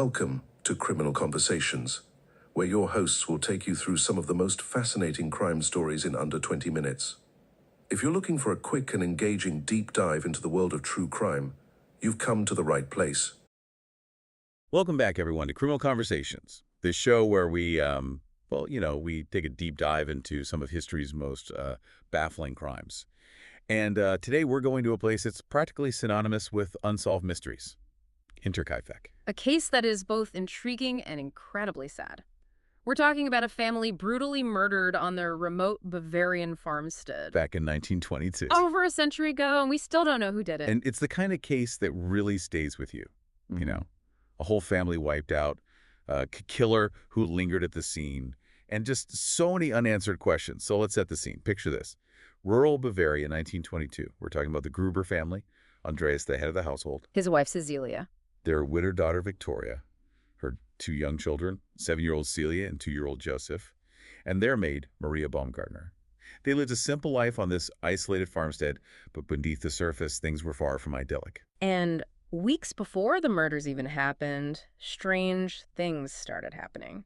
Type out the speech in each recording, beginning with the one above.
Welcome to Criminal Conversations, where your hosts will take you through some of the most fascinating crime stories in under 20 minutes. If you're looking for a quick and engaging deep dive into the world of true crime, you've come to the right place. Welcome back, everyone, to Criminal Conversations, this show where we take a deep dive into some of history's most baffling crimes. And today we're going to a place that's practically synonymous with unsolved mysteries, Hinterkaifeck. A case that is both intriguing and incredibly sad. We're talking about a family brutally murdered on their remote Bavarian farmstead. Back in 1922. Over a century ago, and we still don't know who did it. And it's the kind of case that really stays with you, you know. A whole family wiped out, a killer who lingered at the scene, and just so many unanswered questions. So let's set the scene. Picture this. Rural Bavaria, 1922. We're talking about the Gruber family. Andreas, the head of the household. His wife, Cecilia. Their widowed daughter, Victoria. Her two young children, 7-year-old Celia and 2-year-old Joseph. And their maid, Maria Baumgartner. They lived a simple life on this isolated farmstead, but beneath the surface, things were far from idyllic. And weeks before the murders even happened, strange things started happening.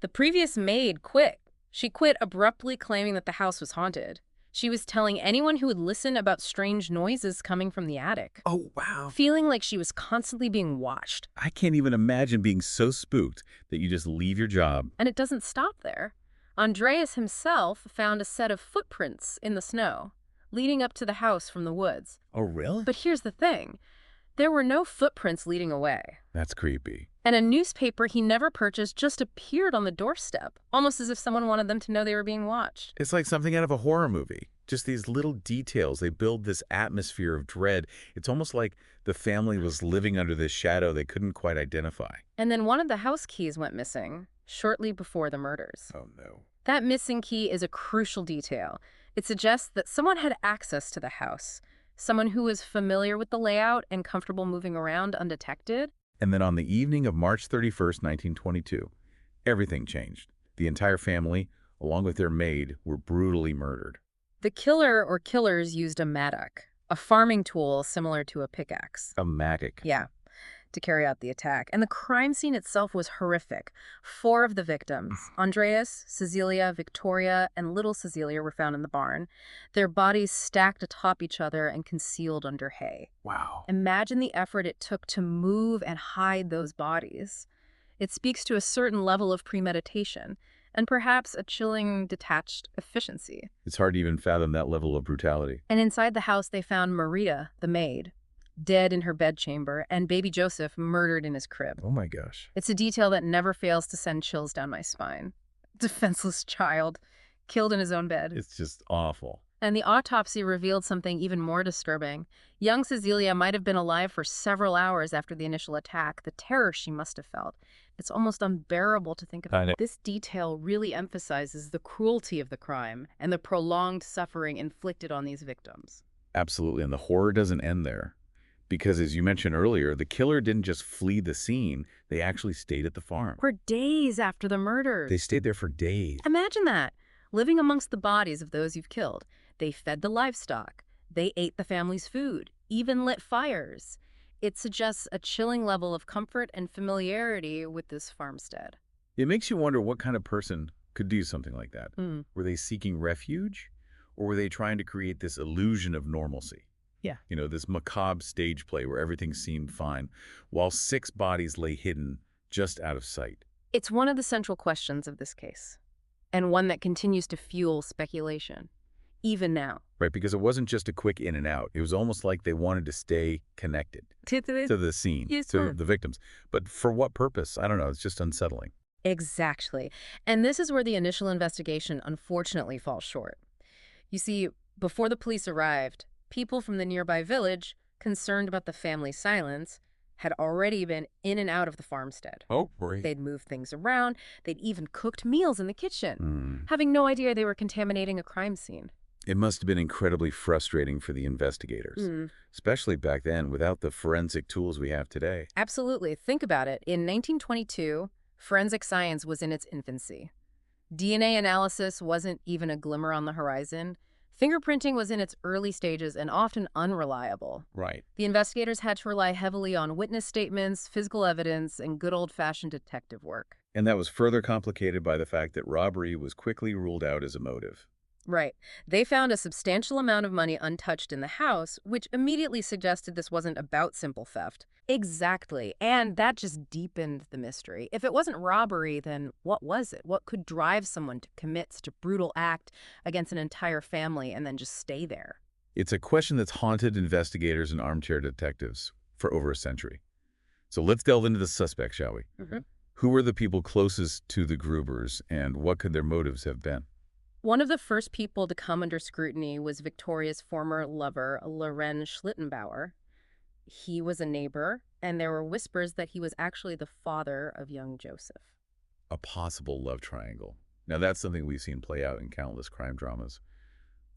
The previous maid quit. She quit abruptly, claiming that the house was haunted. She was telling anyone who would listen about strange noises coming from the attic. Oh, wow. Feeling like she was constantly being watched. I can't even imagine being so spooked that you just leave your job. And it doesn't stop there. Andreas himself found a set of footprints in the snow, leading up to the house from the woods. Oh, really? But here's the thing. There were no footprints leading away. That's creepy. And a newspaper he never purchased just appeared on the doorstep, almost as if someone wanted them to know they were being watched. It's like something out of a horror movie. Just these little details. They build this atmosphere of dread. It's almost like the family was living under this shadow they couldn't quite identify. And then one of the house keys went missing shortly before the murders. Oh, no. That missing key is a crucial detail. It suggests that someone had access to the house, someone who was familiar with the layout and comfortable moving around undetected. And then on the evening of March 31st, 1922, everything changed. The entire family, along with their maid, were brutally murdered. The killer or killers used a mattock, a farming tool similar to a pickaxe. A mattock. Yeah, to carry out the attack. And the crime scene itself was horrific. 4 of the victims, Andreas, Cecilia, Victoria, and little Cecilia, were found in the barn. Their bodies stacked atop each other and concealed under hay. Wow. Imagine the effort it took to move and hide those bodies. It speaks to a certain level of premeditation, and perhaps a chilling, detached efficiency. It's hard to even fathom that level of brutality. And inside the house, they found Maria, the maid, dead in her bedchamber, and baby Joseph murdered in his crib. Oh my gosh. It's a detail that never fails to send chills down my spine. Defenseless child, killed in his own bed. It's just awful. And the autopsy revealed something even more disturbing. Young Cecilia might have been alive for several hours after the initial attack. The terror she must have felt. It's almost unbearable to think about. This detail really emphasizes the cruelty of the crime and the prolonged suffering inflicted on these victims. Absolutely, and the horror doesn't end there. Because as you mentioned earlier, the killer didn't just flee the scene, they actually stayed at the farm. For days after the murders. They stayed there for days. Imagine that, living amongst the bodies of those you've killed. They fed the livestock. They ate the family's food, even lit fires. It suggests a chilling level of comfort and familiarity with this farmstead. It makes you wonder what kind of person could do something like that. Were they seeking refuge, or were they trying to create this illusion of normalcy? Yeah. You know, this macabre stage play where everything seemed fine, while 6 bodies lay hidden just out of sight. It's one of the central questions of this case, and one that continues to fuel speculation, even now. Right, because it wasn't just a quick in and out. It was almost like they wanted to stay connected to the scene, to the victims. But for what purpose? I don't know. It's just unsettling. Exactly. And this is where the initial investigation unfortunately falls short. You see, before the police arrived, people from the nearby village, concerned about the family's silence, had already been in and out of the farmstead. Oh, great. They'd moved things around. They'd even cooked meals in the kitchen, having no idea they were contaminating a crime scene. It must have been incredibly frustrating for the investigators, especially back then without the forensic tools we have today. Absolutely. Think about it. In 1922, forensic science was in its infancy. DNA analysis wasn't even a glimmer on the horizon. Fingerprinting was in its early stages and often unreliable. Right. The investigators had to rely heavily on witness statements, physical evidence, and good old-fashioned detective work. And that was further complicated by the fact that robbery was quickly ruled out as a motive. Right. They found a substantial amount of money untouched in the house, which immediately suggested this wasn't about simple theft. Exactly. And that just deepened the mystery. If it wasn't robbery, then what was it? What could drive someone to commit such a brutal act against an entire family and then just stay there? It's a question that's haunted investigators and armchair detectives for over a century. So let's delve into the suspect, shall we? Who were the people closest to the Grubers, and what could their motives have been? One of the first people to come under scrutiny was Victoria's former lover, Lorenz Schlittenbauer. He was a neighbor, and there were whispers that he was actually the father of young Joseph. A possible love triangle. Now, that's something we've seen play out in countless crime dramas.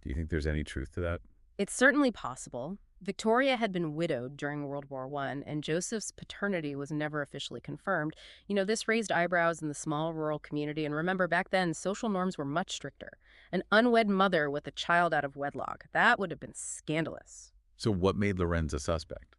Do you think there's any truth to that? It's certainly possible. Victoria had been widowed during World War I, and Joseph's paternity was never officially confirmed. This raised eyebrows in the small rural community, and remember, back then, social norms were much stricter. An unwed mother with a child out of wedlock, that would have been scandalous. So what made Lorenz a suspect?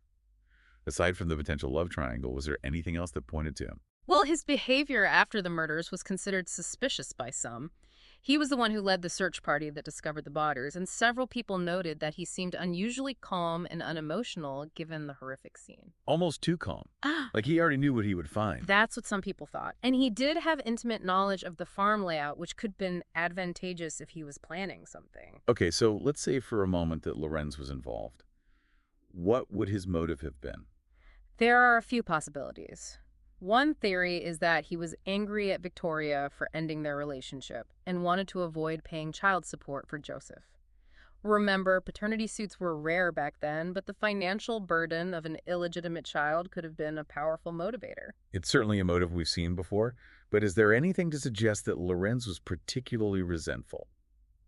Aside from the potential love triangle, was there anything else that pointed to him? Well, his behavior after the murders was considered suspicious by some. He was the one who led the search party that discovered the bodies, and several people noted that he seemed unusually calm and unemotional given the horrific scene. Almost too calm. Like he already knew what he would find. That's what some people thought. And he did have intimate knowledge of the farm layout, which could have been advantageous if he was planning something. Okay, so let's say for a moment that Lorenz was involved. What would his motive have been? There are a few possibilities. One theory is that he was angry at Victoria for ending their relationship and wanted to avoid paying child support for Joseph. Remember, paternity suits were rare back then, but the financial burden of an illegitimate child could have been a powerful motivator. It's certainly a motive we've seen before, but is there anything to suggest that Lorenz was particularly resentful?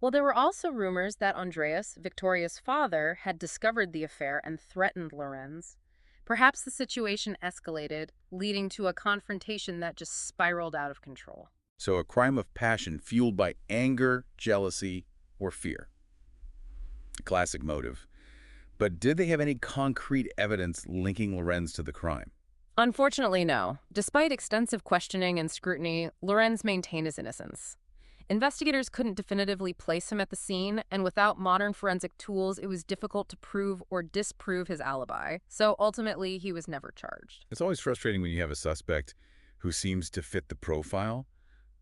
Well, there were also rumors that Andreas, Victoria's father, had discovered the affair and threatened Lorenz. Perhaps the situation escalated, leading to a confrontation that just spiraled out of control. So a crime of passion fueled by anger, jealousy, or fear. A classic motive. But did they have any concrete evidence linking Lorenz to the crime? Unfortunately, no. Despite extensive questioning and scrutiny, Lorenz maintained his innocence. Investigators couldn't definitively place him at the scene, and without modern forensic tools, it was difficult to prove or disprove his alibi. So ultimately, he was never charged. It's always frustrating when you have a suspect who seems to fit the profile,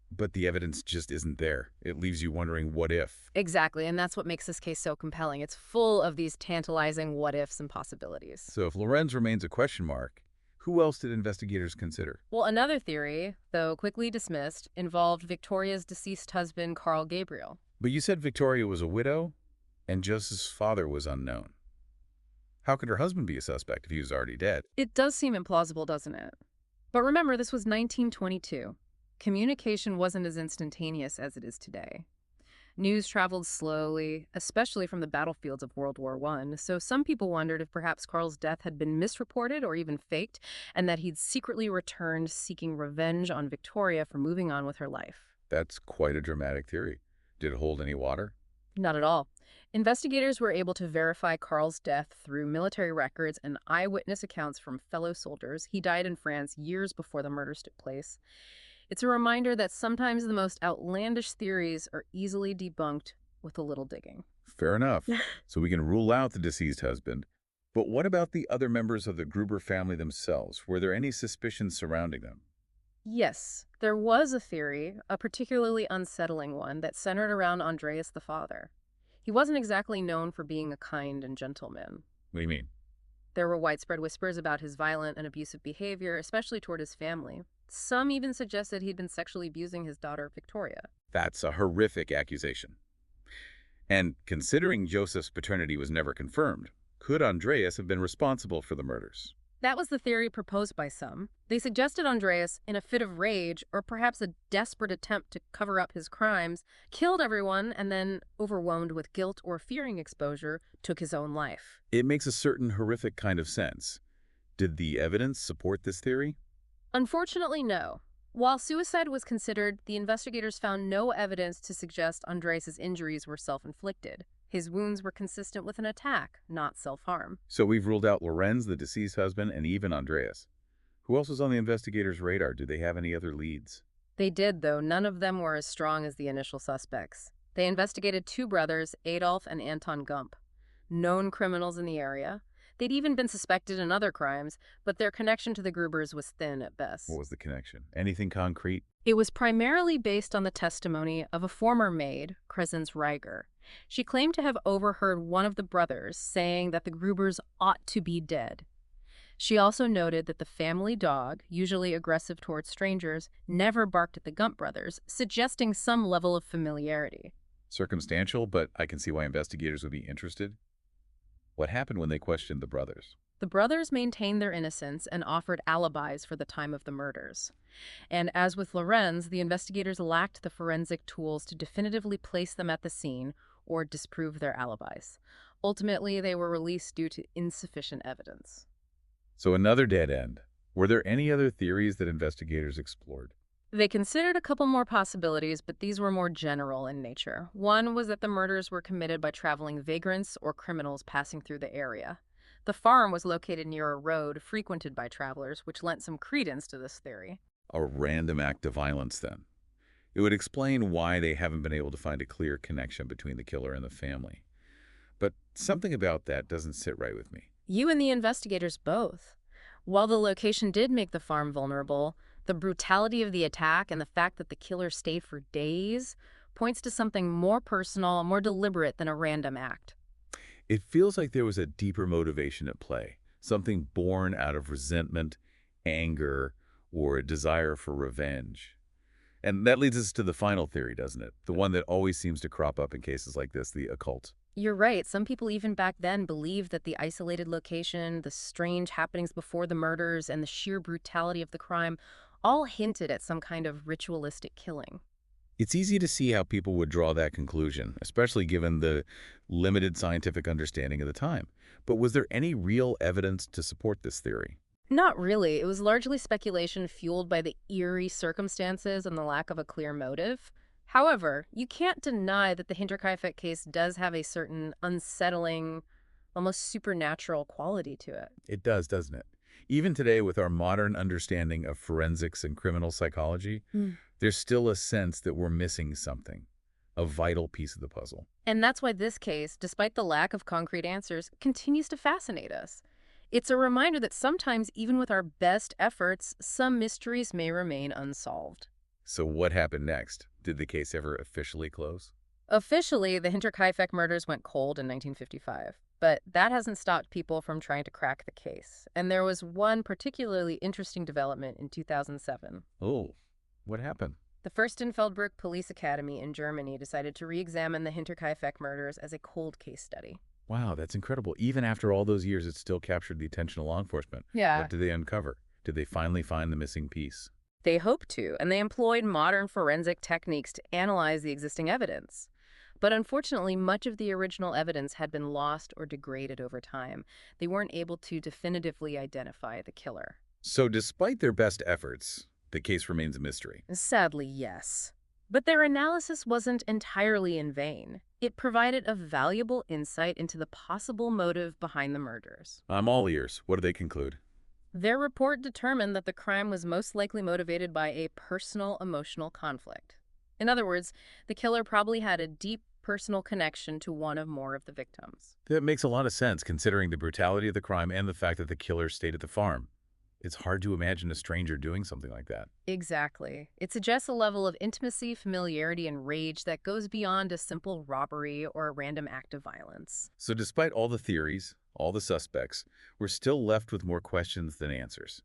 but the evidence just isn't there. It leaves you wondering what if. Exactly, and that's what makes this case so compelling. It's full of these tantalizing what-ifs and possibilities. So if Lorenz remains a question mark, who else did investigators consider? Well, another theory, though quickly dismissed, involved Victoria's deceased husband, Carl Gabriel. But you said Victoria was a widow, and Joseph's father was unknown. How could her husband be a suspect if he was already dead? It does seem implausible, doesn't it? But remember, this was 1922. Communication wasn't as instantaneous as it is today. News traveled slowly, especially from the battlefields of World War I, so some people wondered if perhaps Carl's death had been misreported or even faked, and that he'd secretly returned seeking revenge on Victoria for moving on with her life. That's quite a dramatic theory. Did it hold any water? Not at all. Investigators were able to verify Carl's death through military records and eyewitness accounts from fellow soldiers. He died in France years before the murders took place. It's a reminder that sometimes the most outlandish theories are easily debunked with a little digging. Fair enough. So we can rule out the deceased husband. But what about the other members of the Gruber family themselves? Were there any suspicions surrounding them? Yes, there was a theory, a particularly unsettling one, that centered around Andreas the father. He wasn't exactly known for being a kind and gentle man. What do you mean? There were widespread whispers about his violent and abusive behavior, especially toward his family. Some even suggested he'd been sexually abusing his daughter, Victoria. That's a horrific accusation. And considering Joseph's paternity was never confirmed, could Andreas have been responsible for the murders? That was the theory proposed by some. They suggested Andreas, in a fit of rage, or perhaps a desperate attempt to cover up his crimes, killed everyone and then, overwhelmed with guilt or fearing exposure, took his own life. It makes a certain horrific kind of sense. Did the evidence support this theory? Unfortunately, no. While suicide was considered, the investigators found no evidence to suggest Andreas' injuries were self-inflicted. His wounds were consistent with an attack, not self-harm. So we've ruled out Lorenz, the deceased husband, and even Andreas. Who else was on the investigators' radar? Do they have any other leads? They did, though none of them were as strong as the initial suspects. They investigated two brothers, Adolf and Anton Gump, known criminals in the area. They'd even been suspected in other crimes, but their connection to the Grubers was thin at best. What was the connection? Anything concrete? It was primarily based on the testimony of a former maid, Crescence Reiger. She claimed to have overheard one of the brothers saying that the Grubers ought to be dead. She also noted that the family dog, usually aggressive towards strangers, never barked at the Gump brothers, suggesting some level of familiarity. Circumstantial, but I can see why investigators would be interested. What happened when they questioned the brothers? The brothers maintained their innocence and offered alibis for the time of the murders. And as with Lorenz, the investigators lacked the forensic tools to definitively place them at the scene or disprove their alibis. Ultimately, they were released due to insufficient evidence. So another dead end. Were there any other theories that investigators explored? They considered a couple more possibilities, but these were more general in nature. One was that the murders were committed by traveling vagrants or criminals passing through the area. The farm was located near a road frequented by travelers, which lent some credence to this theory. A random act of violence, then. It would explain why they haven't been able to find a clear connection between the killer and the family. But something about that doesn't sit right with me. You and the investigators both. While the location did make the farm vulnerable, the brutality of the attack and the fact that the killer stayed for days points to something more personal, more deliberate than a random act. It feels like there was a deeper motivation at play, something born out of resentment, anger, or a desire for revenge. And that leads us to the final theory, doesn't it? The one that always seems to crop up in cases like this, the occult. You're right. Some people even back then believed that the isolated location, the strange happenings before the murders, and the sheer brutality of the crime all hinted at some kind of ritualistic killing. It's easy to see how people would draw that conclusion, especially given the limited scientific understanding of the time. But was there any real evidence to support this theory? Not really. It was largely speculation fueled by the eerie circumstances and the lack of a clear motive. However, you can't deny that the Hinterkaifeck case does have a certain unsettling, almost supernatural quality to it. It does, doesn't it? Even today, with our modern understanding of forensics and criminal psychology, there's still a sense that we're missing something, a vital piece of the puzzle. And that's why this case, despite the lack of concrete answers, continues to fascinate us. It's a reminder that sometimes, even with our best efforts, some mysteries may remain unsolved. So what happened next? Did the case ever officially close? Officially, the Hinterkaifeck murders went cold in 1955. But that hasn't stopped people from trying to crack the case. And there was one particularly interesting development in 2007. Oh, what happened? The Fürstenfeldbruck Police Academy in Germany decided to re-examine the Hinterkaifeck murders as a cold case study. Wow, that's incredible. Even after all those years, it still captured the attention of law enforcement. Yeah. What did they uncover? Did they finally find the missing piece? They hoped to, and they employed modern forensic techniques to analyze the existing evidence. But unfortunately, much of the original evidence had been lost or degraded over time. They weren't able to definitively identify the killer. So despite their best efforts, the case remains a mystery. Sadly, yes. But their analysis wasn't entirely in vain. It provided a valuable insight into the possible motive behind the murders. I'm all ears. What do they conclude? Their report determined that the crime was most likely motivated by a personal emotional conflict. In other words, the killer probably had a deep personal connection to one or more of the victims. That makes a lot of sense, considering the brutality of the crime and the fact that the killer stayed at the farm. It's hard to imagine a stranger doing something like that. Exactly. It suggests a level of intimacy, familiarity, and rage that goes beyond a simple robbery or a random act of violence. So despite all the theories, all the suspects, we're still left with more questions than answers.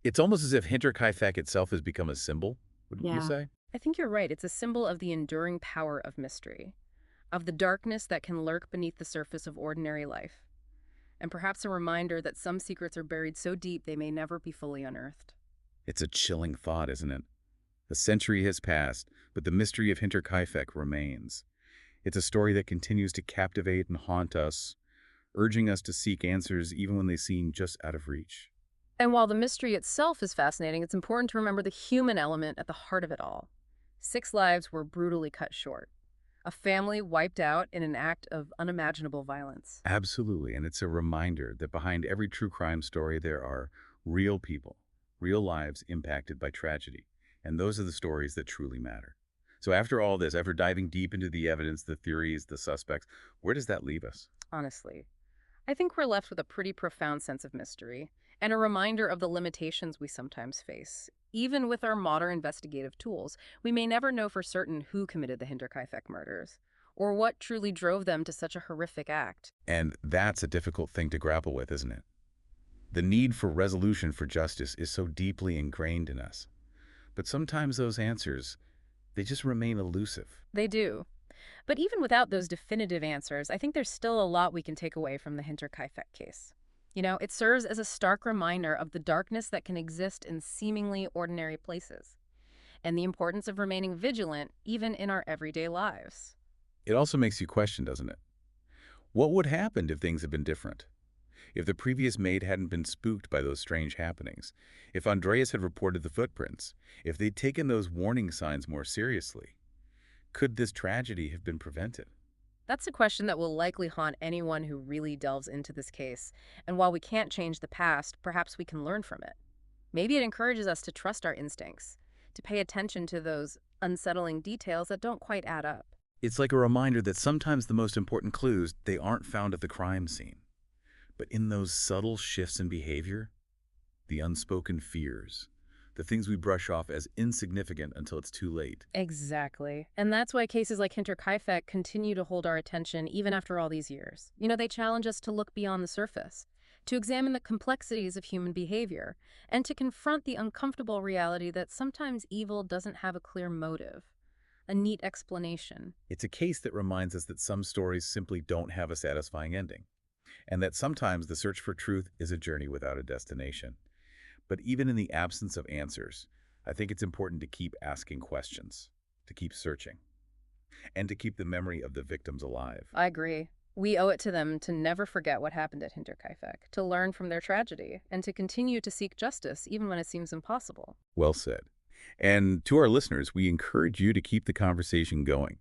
It's almost as if Hinterkaifeck itself has become a symbol, wouldn't you say? I think you're right. It's a symbol of the enduring power of mystery, of the darkness that can lurk beneath the surface of ordinary life, and perhaps a reminder that some secrets are buried so deep they may never be fully unearthed. It's a chilling thought, isn't it? A century has passed, but the mystery of Hinterkaifeck remains. It's a story that continues to captivate and haunt us, urging us to seek answers even when they seem just out of reach. And while the mystery itself is fascinating, it's important to remember the human element at the heart of it all. 6 lives were brutally cut short. A family wiped out in an act of unimaginable violence. Absolutely, and it's a reminder that behind every true crime story there are real people, real lives impacted by tragedy, and those are the stories that truly matter. So after all this, after diving deep into the evidence, the theories, the suspects, where does that leave us? Honestly, I think we're left with a pretty profound sense of mystery and a reminder of the limitations we sometimes face. Even with our modern investigative tools, we may never know for certain who committed the Hinterkaifeck murders or what truly drove them to such a horrific act. And that's a difficult thing to grapple with, isn't it? The need for resolution for justice is so deeply ingrained in us. But sometimes those answers, they just remain elusive. They do. But even without those definitive answers, I think there's still a lot we can take away from the Hinterkaifeck case. It serves as a stark reminder of the darkness that can exist in seemingly ordinary places, and the importance of remaining vigilant even in our everyday lives. It also makes you question, doesn't it? What would happen if things had been different? If the previous maid hadn't been spooked by those strange happenings? If Andreas had reported the footprints? If they'd taken those warning signs more seriously? Could this tragedy have been prevented? That's a question that will likely haunt anyone who really delves into this case. And while we can't change the past, perhaps we can learn from it. Maybe it encourages us to trust our instincts, to pay attention to those unsettling details that don't quite add up. It's like a reminder that sometimes the most important clues, they aren't found at the crime scene, but in those subtle shifts in behavior, the unspoken fears, the things we brush off as insignificant until it's too late. Exactly. And that's why cases like Hinterkaifeck continue to hold our attention even after all these years. They challenge us to look beyond the surface, to examine the complexities of human behavior, and to confront the uncomfortable reality that sometimes evil doesn't have a clear motive, a neat explanation. It's a case that reminds us that some stories simply don't have a satisfying ending, and that sometimes the search for truth is a journey without a destination. But even in the absence of answers, I think it's important to keep asking questions, to keep searching, and to keep the memory of the victims alive. I agree. We owe it to them to never forget what happened at Hinterkaifeck, to learn from their tragedy, and to continue to seek justice even when it seems impossible. Well said. And to our listeners, we encourage you to keep the conversation going.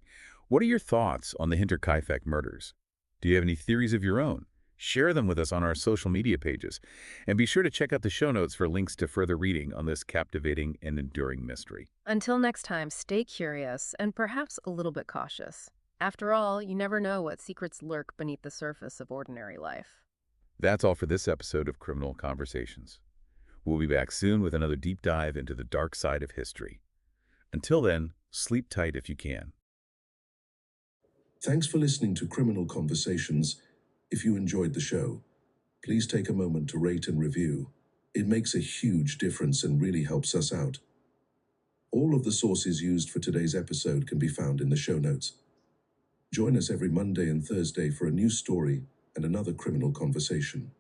What are your thoughts on the Hinterkaifeck murders? Do you have any theories of your own? Share them with us on our social media pages. And be sure to check out the show notes for links to further reading on this captivating and enduring mystery. Until next time, stay curious and perhaps a little bit cautious. After all, you never know what secrets lurk beneath the surface of ordinary life. That's all for this episode of Criminal Conversations. We'll be back soon with another deep dive into the dark side of history. Until then, sleep tight if you can. Thanks for listening to Criminal Conversations. If you enjoyed the show, please take a moment to rate and review. It makes a huge difference and really helps us out. All of the sources used for today's episode can be found in the show notes. Join us every Monday and Thursday for a new story and another criminal conversation.